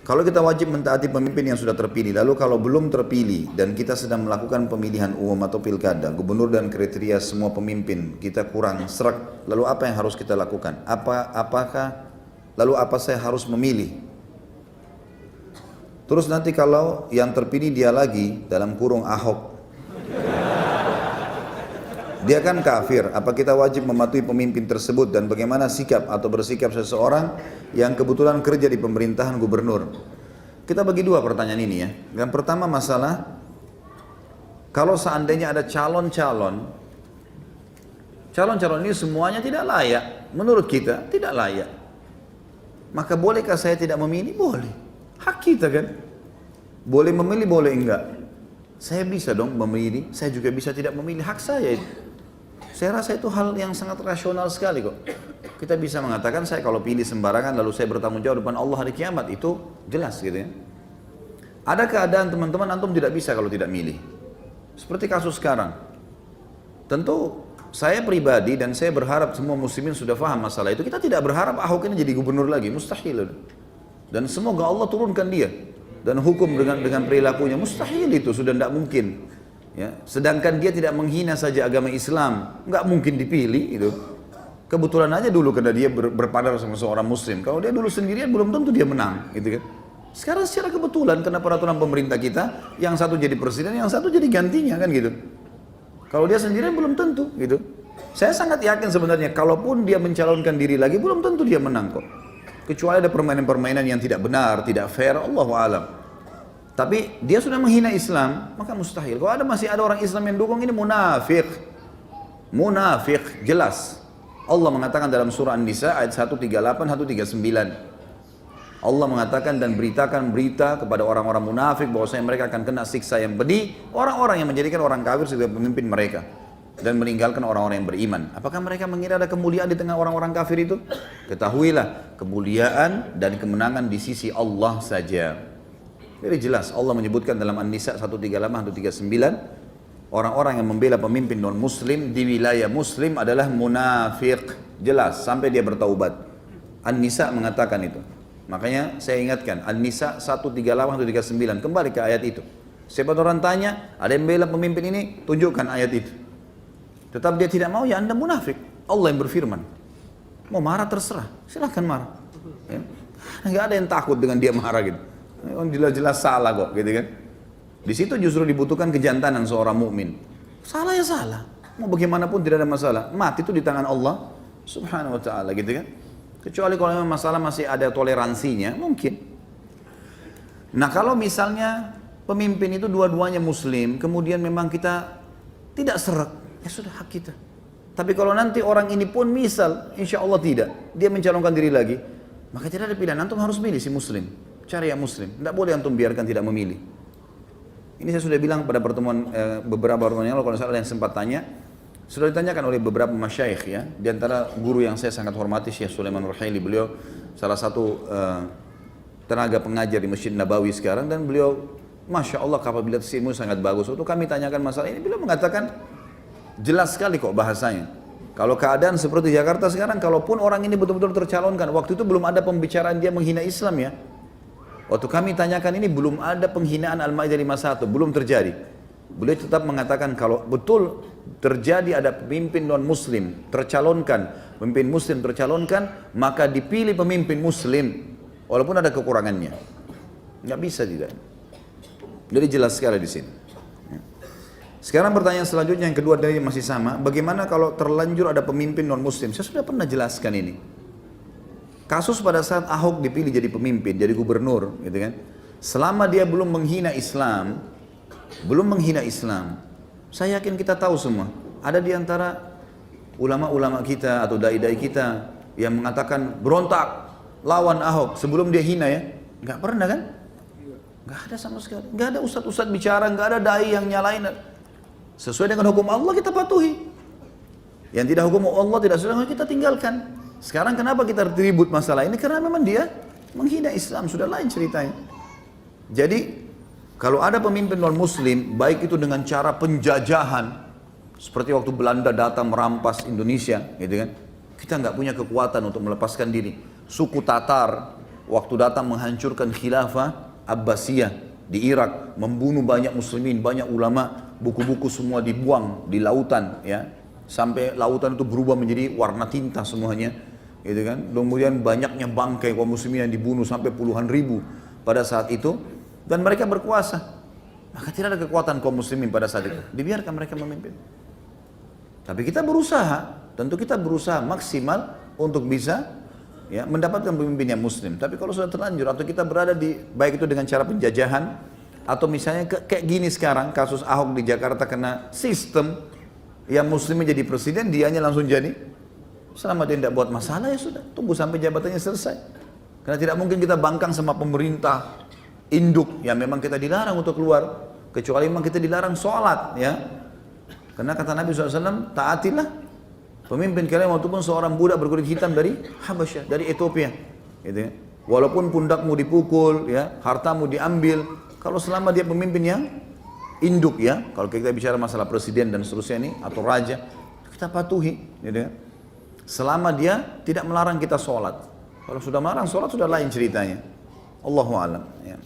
Kalau kita wajib mentaati pemimpin yang sudah terpilih, lalu kalau belum terpilih dan kita sedang melakukan pemilihan umum atau pilkada, gubernur dan kriteria semua pemimpin kita kurang serak, lalu apa yang harus kita lakukan? Lalu apa saya harus memilih? Terus nanti kalau yang terpilih dia lagi dalam kurung Ahok, dia kan kafir, apa kita wajib mematuhi pemimpin tersebut dan bagaimana sikap atau bersikap seseorang yang kebetulan kerja di pemerintahan gubernur? Kita bagi dua pertanyaan ini ya. Yang pertama masalah, kalau seandainya ada calon-calon ini semuanya tidak layak, menurut kita tidak layak. Maka bolehkah saya tidak memilih? Boleh. Hak kita kan. Boleh memilih, boleh enggak. Saya bisa dong memilih, saya juga bisa tidak memilih, hak saya itu. Saya rasa itu hal yang sangat rasional sekali kok. Kita bisa mengatakan saya kalau pilih sembarangan lalu saya bertanggung jawab depan Allah hari kiamat, itu jelas gitu ya. Ada keadaan teman-teman antum tidak bisa kalau tidak milih. Seperti kasus sekarang. Tentu saya pribadi dan saya berharap semua muslimin sudah paham masalah itu. Kita tidak berharap Ahok ini jadi gubernur lagi, mustahil. Dan semoga Allah turunkan dia dan hukum dengan perilakunya, mustahil itu, sudah tidak mungkin. Ya, sedangkan dia tidak menghina saja agama Islam, nggak mungkin dipilih itu. Kebetulan aja dulu karena dia berpadar sama seorang muslim. Kalau dia dulu sendirian belum tentu dia menang, gitu kan. Sekarang secara kebetulan karena peraturan pemerintah kita, yang satu jadi presiden, yang satu jadi gantinya kan gitu. Kalau dia sendirian belum tentu gitu. Saya sangat yakin sebenarnya kalaupun dia mencalonkan diri lagi belum tentu dia menang kok. Kecuali ada permainan-permainan yang tidak benar, tidak fair, Allahu a'lam. Tapi dia sudah menghina Islam, maka mustahil. Kalau masih ada orang Islam yang dukung, ini munafik. Munafik, jelas. Allah mengatakan dalam surah An-Nisa ayat 138, 139. Allah mengatakan dan beritakan berita kepada orang-orang munafik bahwasanya mereka akan kena siksa yang pedih, orang-orang yang menjadikan orang kafir sebagai pemimpin mereka dan meninggalkan orang-orang yang beriman. Apakah mereka mengira ada kemuliaan di tengah orang-orang kafir itu? Ketahuilah, kemuliaan dan kemenangan di sisi Allah saja. Jadi jelas Allah menyebutkan dalam An-Nisa 138, 139, orang-orang yang membela pemimpin non-muslim di wilayah muslim adalah munafik. Jelas, sampai dia bertaubat. An-Nisa mengatakan itu. Makanya saya ingatkan, An-Nisa 138, 139, kembali ke ayat itu. Siapa orang tanya, ada yang membela pemimpin ini, tunjukkan ayat itu. Tetap dia tidak mau, ya Anda munafik. Allah yang berfirman. Mau marah terserah, silahkan marah. Ya. Nggak ada yang takut dengan dia marah gitu. Jelas-jelas salah kok, gitu kan? Di situ justru dibutuhkan kejantanan seorang mukmin. Salah ya salah, mau bagaimanapun tidak ada masalah. Mati itu di tangan Allah Subhanahu Wa Taala, gitu kan? Kecuali kalau memang masalah masih ada toleransinya, mungkin. Nah kalau misalnya pemimpin itu dua-duanya Muslim, kemudian memang kita tidak seret, ya sudah hak kita. Tapi kalau nanti orang ini pun misal, insya Allah tidak, dia mencalonkan diri lagi, maka tidak ada pilihan, antum harus milih si Muslim. Cari yang muslim, tidak boleh antum biarkan tidak memilih. Ini saya sudah bilang pada pertemuan beberapa pertemuan yang lalu, kalau salah yang sempat tanya, sudah ditanyakan oleh beberapa masyayikh ya, di antara guru yang saya sangat hormati Syekh Sulaiman Ruhaili, beliau salah satu tenaga pengajar di Masjid Nabawi sekarang, dan beliau Masya Allah kapabilitas ilmu sangat bagus. Waktu kami tanyakan masalah ini, beliau mengatakan jelas sekali kok bahasanya. Kalau keadaan seperti Jakarta sekarang, kalaupun orang ini betul-betul tercalonkan, waktu itu belum ada pembicaraan dia menghina Islam ya. Waktu kami tanyakan ini belum ada penghinaan Al-Maidah 51, belum terjadi. Beliau tetap mengatakan kalau betul terjadi ada pemimpin non-muslim tercalonkan, pemimpin muslim tercalonkan, maka dipilih pemimpin muslim walaupun ada kekurangannya. Nggak bisa tidak. Jadi jelas sekali di sini. Sekarang pertanyaan selanjutnya yang kedua dari masih sama, bagaimana kalau terlanjur ada pemimpin non-muslim? Saya sudah pernah jelaskan ini. Kasus pada saat Ahok dipilih jadi pemimpin, jadi gubernur, gitu kan? Selama dia belum menghina Islam, saya yakin kita tahu semua. Ada di antara ulama-ulama kita atau dai-dai kita yang mengatakan berontak lawan Ahok sebelum dia hina ya, nggak pernah kan? Nggak ada sama sekali. Nggak ada ustadz-ustadz bicara, nggak ada dai yang nyalain. Sesuai dengan hukum Allah kita patuhi. Yang tidak hukum Allah tidak sesuai kita tinggalkan. Sekarang kenapa kita ribut masalah ini? Karena memang dia menghina Islam, sudah lain ceritanya. Jadi kalau ada pemimpin non-muslim, baik itu dengan cara penjajahan, seperti waktu Belanda datang merampas Indonesia, gitu kan? Kita nggak punya kekuatan untuk melepaskan diri. Suku Tatar, waktu datang menghancurkan khilafah Abbasiyah di Irak, membunuh banyak muslimin, banyak ulama, buku-buku semua dibuang di lautan, ya, sampai lautan itu berubah menjadi warna tinta semuanya, gitu kan. Kemudian banyaknya bangkai kaum muslimin yang dibunuh sampai puluhan ribu pada saat itu, dan mereka berkuasa. Maka tidak ada kekuatan kaum muslimin pada saat itu, dibiarkan mereka memimpin. Tapi kita berusaha, tentu kita berusaha maksimal untuk bisa, ya, mendapatkan pemimpin yang muslim. Tapi kalau sudah terlanjur atau kita berada di, baik itu dengan cara penjajahan atau misalnya kayak gini sekarang kasus Ahok di Jakarta, kena sistem yang muslimnya jadi presiden, dianya langsung jadi, selama dia tidak buat masalah ya sudah, tunggu sampai jabatannya selesai. Karena tidak mungkin kita bangkang sama pemerintah induk yang memang kita dilarang untuk keluar, kecuali memang kita dilarang sholat, ya. Karena kata Nabi SAW, taatilah pemimpin kalian walaupun seorang budak berkulit hitam dari Habasyah, dari Ethiopia, gitu ya. Walaupun pundakmu dipukul, ya, hartamu diambil, kalau selama dia pemimpin yang induk, ya, kalau kita bicara masalah presiden dan seterusnya ini atau raja, kita patuhi, gitu ya. Selama dia tidak melarang kita sholat. Kalau sudah melarang sholat sudah lain ceritanya. Allahu a'lam. Ya.